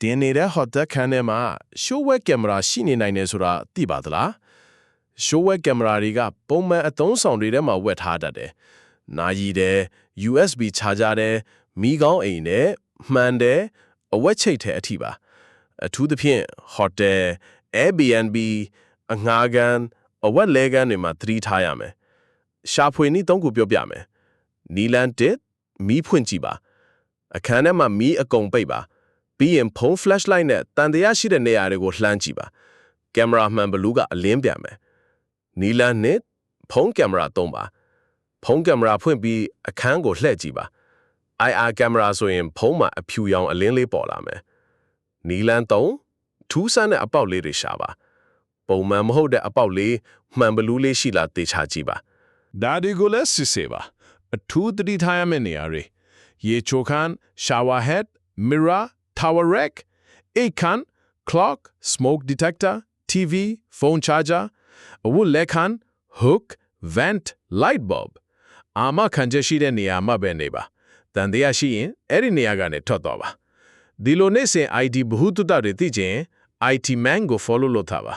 တင်နေတဲ့ hot ခန်းထဲမှာ show web ကင်မရာရှိနေနိုင်တယ်ဆိုတာသိပါသလား show web ကင်မရာတွေကပုံမှန်အသုံးဆောင်တွေထဲမှာဝတ်ထားတတ်တယ်။နာရီတယ် USB ချာဂျာတယ်မီးကောင်းအိမ်နဲ့မှန်တယ်အဝက်ချိတ်တဲ့အထိပါအထူးသဖြင့် hotel Airbnb အငှားကန်အဝက်လဲကန်တွေမှာသတိထားရမယ်။ရှာဖွေနည်း၃ခုပြောပြမယ်။နီလန်တစ်မီးဖွင့်ကြည့်ပါအခန်းထဲမှာမီးအကုန်ပိတ်ပါပြီးရင်ဖုန်း flashlight နဲ့တန်တရားရှိတဲ့နေရာတွေကိုလှမ်းကြည့်ပါကင်မရာမှန်ဘလူးကအလင်းပြန်မယ်နီလန်နဲ့ဖုန်းကင်မရာသုံးပါဖုန်းကင်မရာဖွင့်ပြီးအခန်းကိုလှည့်ကြည့်ပါ IR ကင်မရာဆိုရင်ဖုန်းမှာအဖြူရောင်အလင်းလေးပေါ်လာမယ်နီလန်3ထူးဆန်းတဲ့အပေါက်လေးတွေရှာပါပုံမှန်မဟုတ်တဲ့အပေါက်လေးမှန်ဘလူးလေးရှိလားသေချာကြည့်ပါဒါတွေကိုလည်းစစ်ဆေးပါအထူးသတိထားရမယ့်နေရာတွေရေချိုခန်း shower head mirror tower rack အိတ်ခန်း clock smoke detector TV phone charger အဝတ်လက်ခန်း hook vent light bulb အာမခံချက်ရှိတဲ့နေရာမှာပဲနေပါတန်တရားရှိရင်အဲ့ဒီနေရာကနေထွက်သွားပါဒီလိုနေစဉ် ID ဘ ഹു တုတတွေသိချင် IT man ကို follow လုပ်ထားပါ